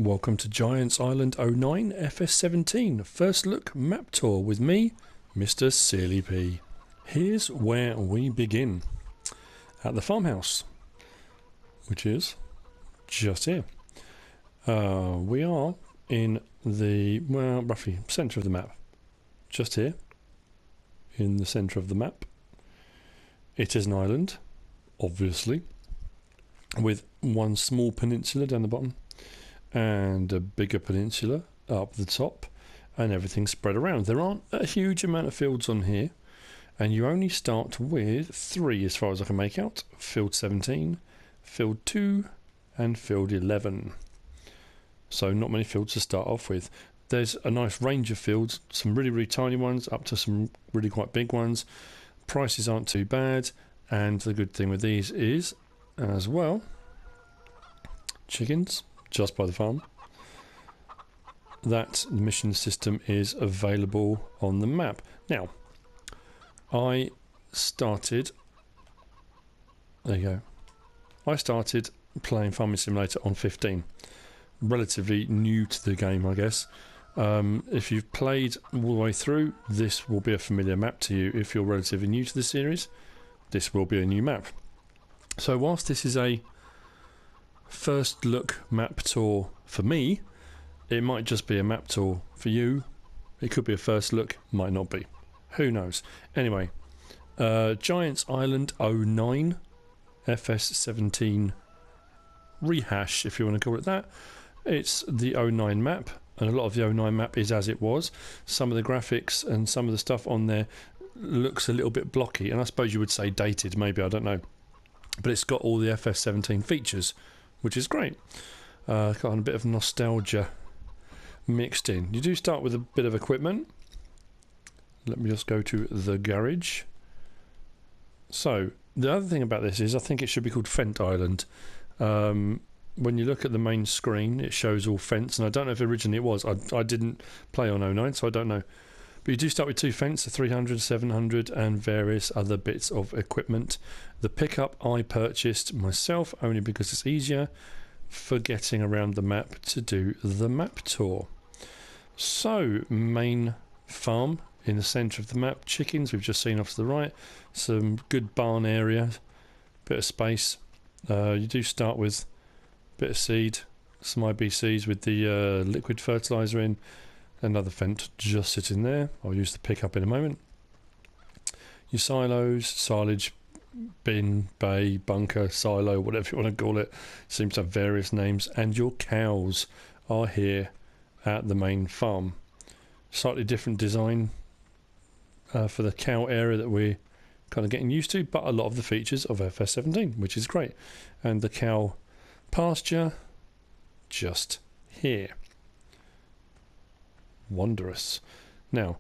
Welcome to Giants Island 09 FS17 First Look Map Tour with me, Mr. Sealy P. Here's where we begin. At the farmhouse, which is just here. We are in the, well, roughly centre of the map. Just here, in the centre of the map. It is an island, obviously, with one small peninsula down the bottom and a bigger peninsula up the top, and everything spread around. There aren't a huge amount of fields on here, and you only start with 3 as far as I can make out. Field 17, field 2 and field 11. So not many fields to start off with. There's a nice range of fields, some really tiny ones up to some really quite big ones. Prices aren't too bad, and the good thing with these is, as well, chickens just by the farm, that the mission system is available on the map. Now, I started playing Farming Simulator on 15. Relatively new to the game, I guess. If you've played all the way through, this will be a familiar map to you. If you're relatively new to the series, this will be a new map. So whilst this is a first look map tour for me, it might just be a map tour for you. It could be a first look, might not be. Who knows? Anyway, Giants Island 09 FS17 rehash, if you want to call it that. It's the 09 map, and a lot of the 09 map is as it was. Some of the graphics and some of the stuff on there looks a little bit blocky, and I suppose you would say dated, maybe, I don't know. But it's got all the FS17 features, which is great. Got a bit of nostalgia mixed in. You do start with a bit of equipment. Let me just go to the garage. So, the other thing about this is I think it should be called Fent Island. When you look at the main screen, it shows all fence, and I don't know if originally it was. I didn't play on 09, so I don't know. But you do start with 2 fence, a 300, 700, and various other bits of equipment. The pickup I purchased myself only because it's easier for getting around the map to do the map tour. So, main farm in the centre of the map. Chickens we've just seen off to the right. Some good barn area, bit of space. You do start with a bit of seed, some IBCs with the liquid fertiliser in. Another Fent just sitting there. I'll use the pickup in a moment. Your silos, silage, bin, bay, bunker, silo, whatever you want to call it. Seems to have various names. And your cows are here at the main farm. Slightly different design for the cow area that we're kind of getting used to, but a lot of the features of FS17, which is great. And the cow pasture just here. Wondrous. Now,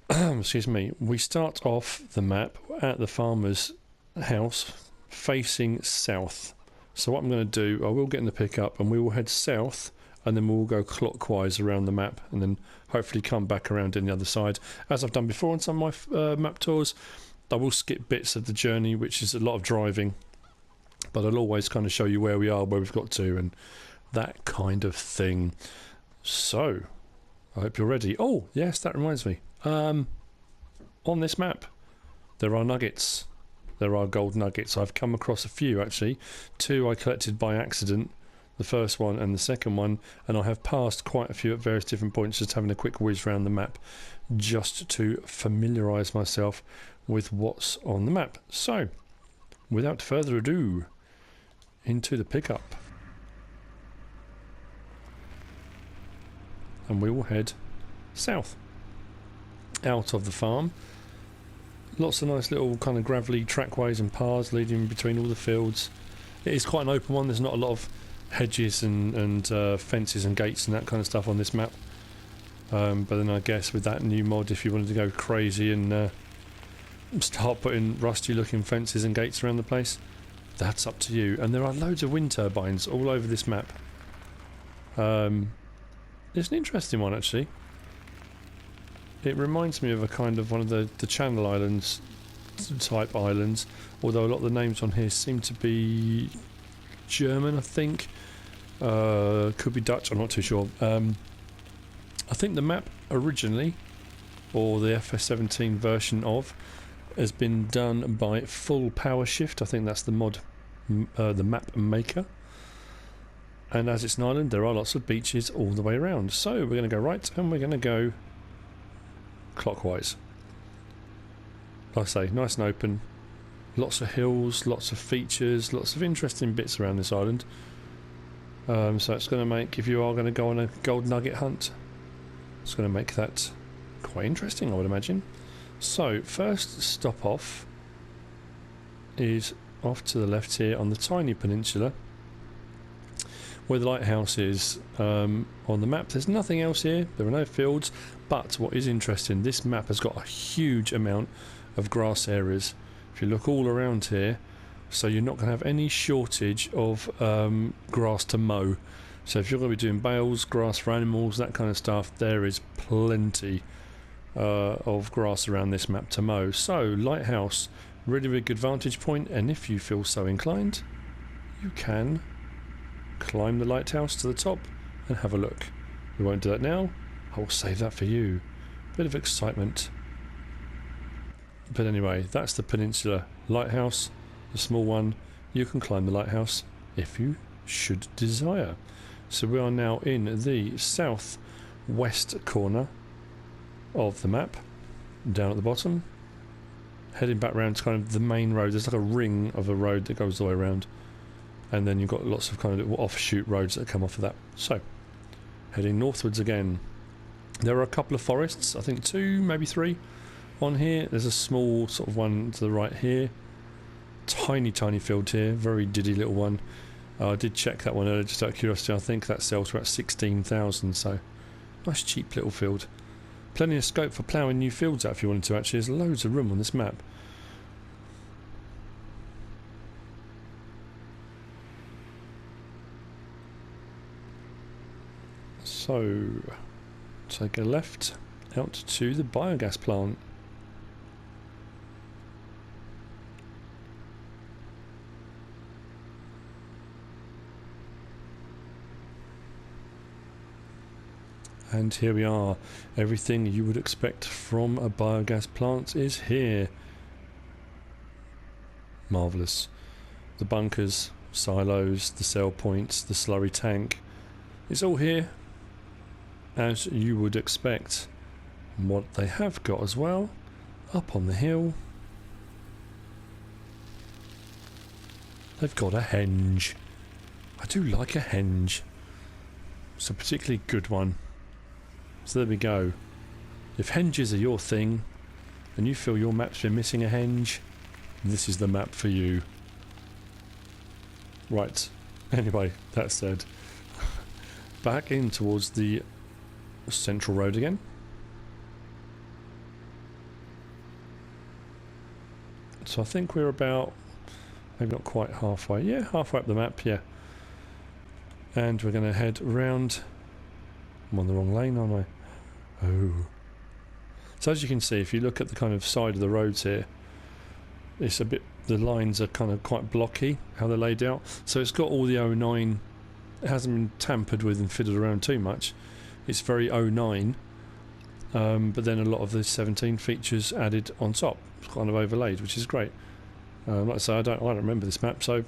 excuse me, we start off the map at the farmer's house facing south. So what I'm going to do, I will get in the pickup and we will head south, and then we'll go clockwise around the map, and then hopefully come back around in the other side. As I've done before on some of my map tours, I will skip bits of the journey, which is a lot of driving, but I'll always kind of show you where we are, where we've got to, and that kind of thing. So, I hope you're ready. Oh, yes, that reminds me. On this map, there are nuggets. There are gold nuggets. I've come across a few, actually. 2 I collected by accident, the first one and the second one, and I have passed quite a few at various different points, just having a quick whiz around the map, just to familiarise myself with what's on the map. So, without further ado, into the pickup. And we will head south out of the farm. Lots of nice little kind of gravelly trackways and paths leading between all the fields. It is quite an open one. There's not a lot of hedges and fences and gates and that kind of stuff on this map. But then I guess with that new mod, if you wanted to go crazy and start putting rusty looking fences and gates around the place, that's up to you. And there are loads of wind turbines all over this map. It's an interesting one, actually. It reminds me of a kind of one of the Channel Islands type islands, although a lot of the names on here seem to be German, I think. Could be Dutch, I'm not too sure. I think the map originally, or the FS17 version of, has been done by Full Power Shift. I think that's the mod, the map maker. And as it's an island, there are lots of beaches all the way around. So we're going to go right, and we're going to go clockwise. Like I say, nice and open. Lots of hills, lots of features, lots of interesting bits around this island. So it's going to make, if you are going to go on a gold nugget hunt, it's going to make that quite interesting, I would imagine. So first stop off is off to the left here on the tiny peninsula, where the lighthouse is. On the map there's nothing else here, there are no fields, but what is interesting, this map has got a huge amount of grass areas. If you look all around here, so you're not going to have any shortage of grass to mow. So if you're going to be doing bales, grass for animals, that kind of stuff, there is plenty of grass around this map to mow. So lighthouse, really, really good vantage point, and if you feel so inclined, you can climb the lighthouse to the top and have a look. We won't do that now, I will save that for you. Bit of excitement. But anyway, that's the peninsula lighthouse, the small one. You can climb the lighthouse if you should desire. So we are now in the south-west corner of the map, down at the bottom, heading back round to kind of the main road. There's like a ring of a road that goes the way around, and then you've got lots of kind of little offshoot roads that come off of that. So heading northwards again. There are a couple of forests, I think 2, maybe 3 on here. There's a small sort of one to the right here, tiny field here, very diddy little one. I did check that one earlier just out of curiosity. I think that sells for about 16,000, so nice cheap little field. Plenty of scope for ploughing new fields out if you wanted to. Actually, there's loads of room on this map. So take a left out to the biogas plant. And here we are. Everything you would expect from a biogas plant is here. Marvellous. The bunkers, silos, the cell points, the slurry tank. It's all here, as you would expect. And what they have got as well, up on the hill, they've got a henge. I do like a henge. It's a particularly good one. So there we go. If henges are your thing, and you feel your map's been missing a henge, this is the map for you. Right, anyway, that said, back in towards the central road again. So I think we're about, maybe not quite halfway, yeah, halfway up the map, yeah. And we're going to head round. I'm on the wrong lane, aren't I? Oh. So as you can see, if you look at the kind of side of the roads here, it's a bit, the lines are kind of quite blocky, how they're laid out. So it's got all the 09, it hasn't been tampered with and fiddled around too much. It's very 09, but then a lot of the 17 features added on top, kind of overlaid, which is great. Like I say, I don't remember this map, so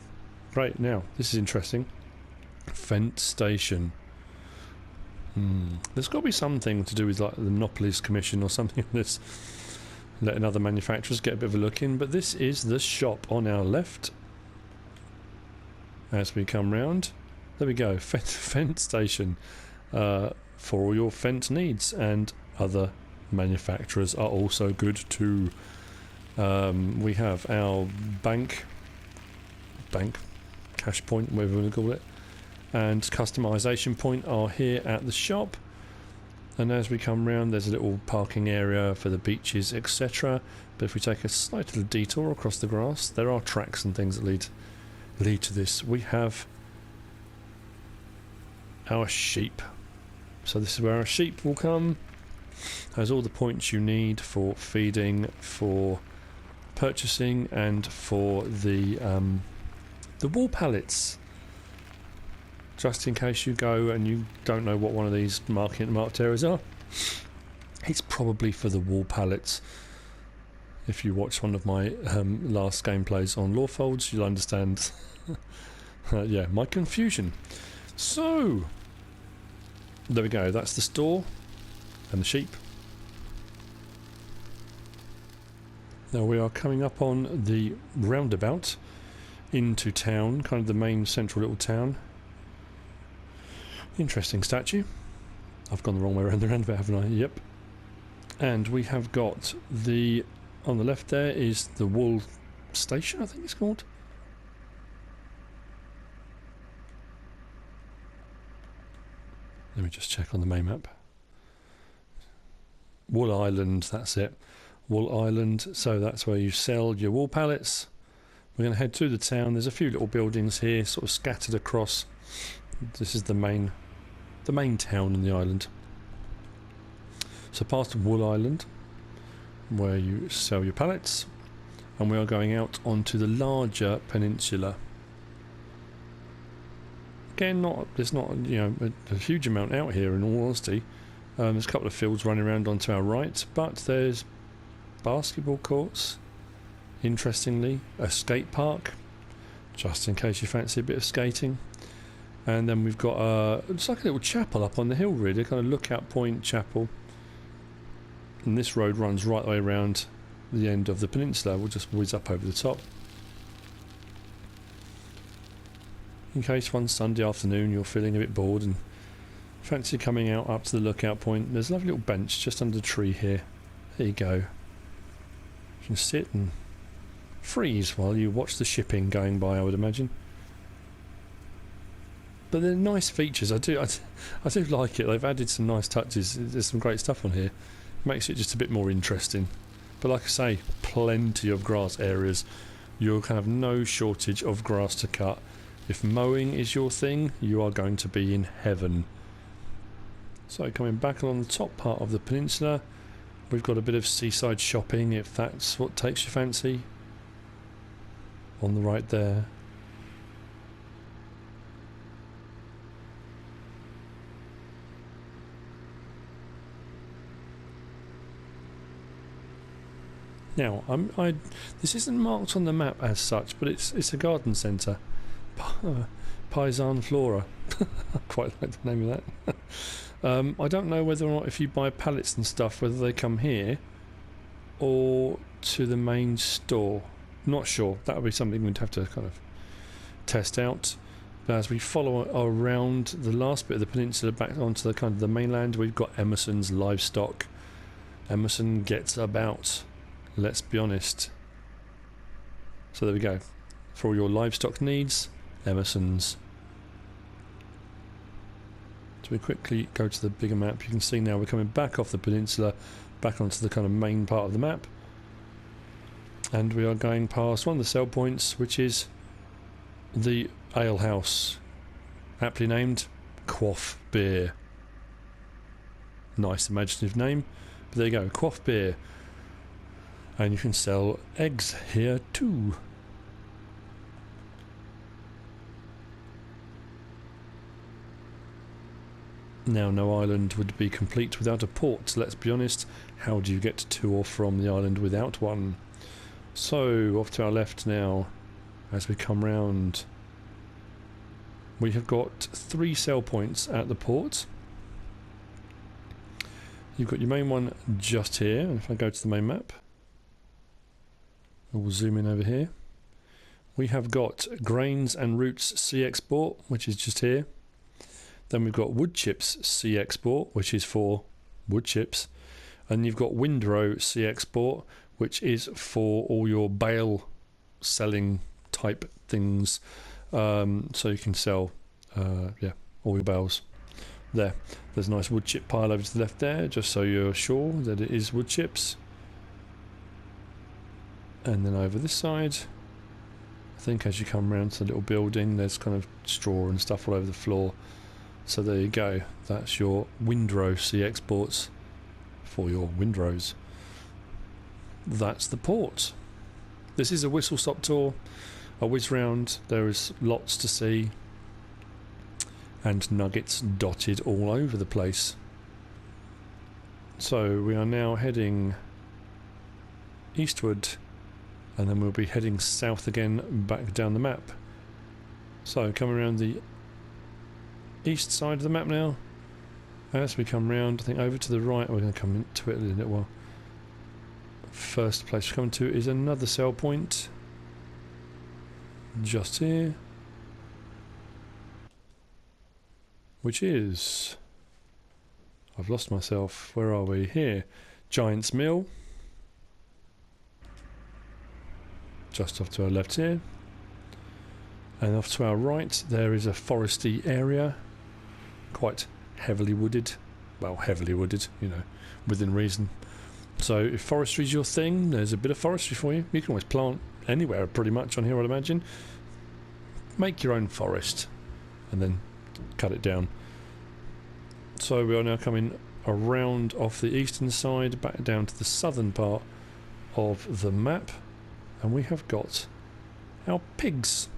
great. Now, this is interesting. Fent Station. There's got to be something to do with like the Monopolies Commission or something like this, letting other manufacturers get a bit of a look in. But this is the shop on our left. As we come round, there we go, Fent Station, for all your Fent needs, and other manufacturers are also good too. We have our bank, cash point, whatever you want to call it, and customization point are here at the shop. And as we come round, there's a little parking area for the beaches, etc. But if we take a slight little detour across the grass, there are tracks and things that lead to this. We have our sheep. So this is where our sheep will come. Has all the points you need for feeding, for purchasing, and for the wool pallets. just in case you go and you don't know what one of these marked areas are. It's probably for the wool pallets. If you watch one of my last gameplays on Lawfolds, you'll understand yeah, my confusion. So, there we go, that's the store and the sheep. Now we are coming up on the roundabout into town, kind of the main central little town. Interesting statue. I've gone the wrong way around the roundabout, haven't I? Yep. And we have got the, on the left there is the wool station, I think it's called. Let me just check on the main map. Wool Island, that's it. Wool Island, so that's where you sell your wool pallets. We're going to head to the town. There's a few little buildings here, sort of scattered across. This is the main town in the island. So past Wool Island, where you sell your pallets, and we are going out onto the larger peninsula. Again, there's not a huge amount out here in all honesty. There's a couple of fields running around onto our right, but there's basketball courts, interestingly, a skate park, just in case you fancy a bit of skating. And then we've got it's like a little chapel up on the hill, really, kind of lookout point chapel. And this road runs right the way around the end of the peninsula. We'll just whiz up over the top. In case one Sunday afternoon you're feeling a bit bored and fancy coming out up to the lookout point, there's a lovely little bench just under the tree here. There you go. You can sit and freeze while you watch the shipping going by, I would imagine. But they're nice features. I do like it. They've added some nice touches. There's some great stuff on here. Makes it just a bit more interesting. But like I say, plenty of grass areas. You'll have no shortage of grass to cut. If mowing is your thing, you are going to be in heaven. So coming back along the top part of the peninsula, we've got a bit of seaside shopping, if that's what takes your fancy. On the right there. Now, this isn't marked on the map as such, but it's a garden centre. Paisan Flora. I quite like the name of that. I don't know whether or not if you buy pallets and stuff, whether they come here or to the main store. Not sure. That would be something we'd have to kind of test out. But as we follow around the last bit of the peninsula back onto the kind of the mainland, we've got Emerson's Livestock. Emerson gets about. Let's be honest. So there we go. For all your livestock needs, Emerson's. So we quickly go to the bigger map. You can see now we're coming back off the peninsula, back onto the kind of main part of the map. And we are going past one of the sell points, which is the ale house. Aptly named Quaff Beer. Nice imaginative name. But there you go, Quaff Beer. And you can sell eggs here too. Now, no island would be complete without a port. Let's be honest, how do you get to or from the island without one? So, off to our left now, as we come round, we have got 3 sell points at the port. You've got your main one just here, and if I go to the main map, we'll zoom in over here. We have got Grains and Roots Sea Export, which is just here. Then we've got Wood Chips Sea Export, which is for wood chips. And you've got Windrow Sea Export, which is for all your bale selling type things. So you can sell all your bales. There's a nice wood chip pile over to the left there, just so you're sure that it is wood chips. And then over this side, I think as you come around to the little building, there's kind of straw and stuff all over the floor. So there you go, that's your Windrow Sea Exports for your windrows. That's the port. This is a whistle-stop tour, a whiz round. There is lots to see. and nuggets dotted all over the place. So we are now heading eastward, and then we'll be heading south again back down the map. So coming around the east side of the map now. As we come round, I think over to the right, we're going to come into it in a little while. First place we're coming to is another sell point. Just here. Which is... I've lost myself. Where are we? Here. Giant's Mill. Just off to our left here. And off to our right there is a foresty area. Quite heavily wooded. Well, heavily wooded, you know, within reason. So if forestry is your thing, there's a bit of forestry for you. You can always plant anywhere pretty much on here, I'd imagine. Make your own forest and then cut it down. So we are now coming around off the eastern side back down to the southern part of the map, and we have got our pigs.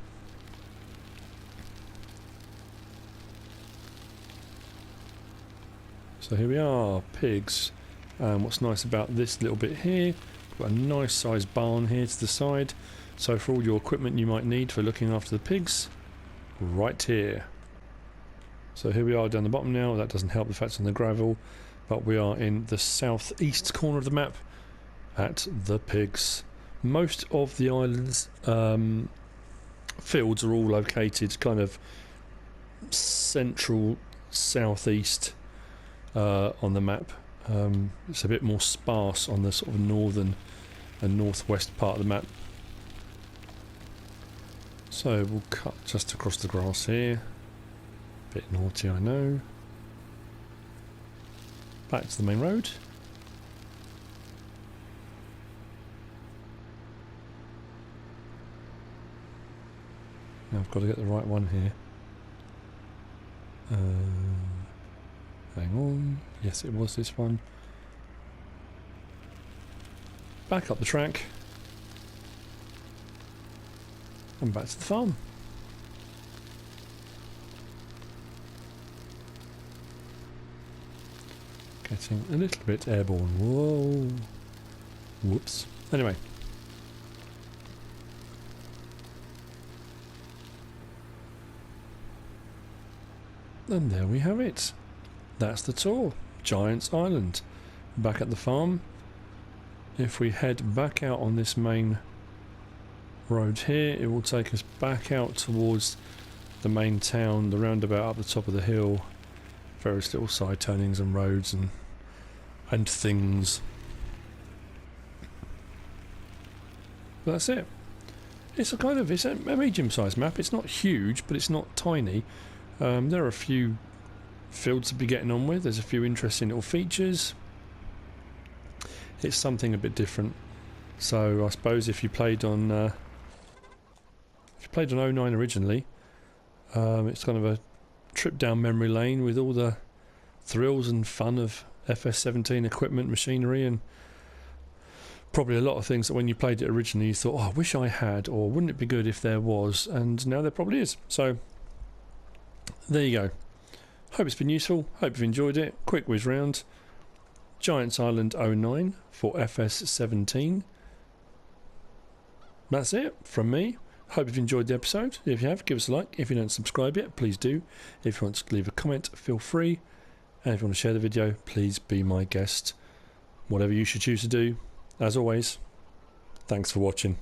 So here we are, pigs. What's nice about this little bit here, we've got a nice sized barn here to the side, so for all your equipment you might need for looking after the pigs, right here. So here we are down the bottom now. That doesn't help the fact it's on the gravel, but we are in the southeast corner of the map at the pigs. Most of the island's fields are all located kind of central southeast on the map. It's a bit more sparse on the sort of northern and northwest part of the map. So we'll cut just across the grass here. Bit naughty, I know. Back to the main road. Now I've got to get the right one here. Hang on. Yes, it was this one. Back up the track. And back to the farm. Getting a little bit airborne. Whoa. Whoops. Anyway. And there we have it. That's the tour. Giant's Island. Back at the farm. If we head back out on this main road here, it will take us back out towards the main town, the roundabout up the top of the hill. Various little side turnings and roads and things. But that's it. It's a medium-sized map. It's not huge, but it's not tiny. There are a few fields to be getting on with. There's a few interesting little features. It's something a bit different. So I suppose if you played on 09 originally, it's kind of a trip down memory lane with all the thrills and fun of FS17 equipment, machinery, and probably a lot of things that when you played it originally you thought, oh, I wish I had, or wouldn't it be good if there was, and now there probably is. So there you go. Hope it's been useful, hope you've enjoyed it. Quick whiz round. Giant's Island 09 for FS17. That's it from me. Hope you've enjoyed the episode. If you have, give us a like. If you don't subscribe yet, please do. If you want to leave a comment, feel free. And if you want to share the video, please be my guest. Whatever you should choose to do. As always, thanks for watching.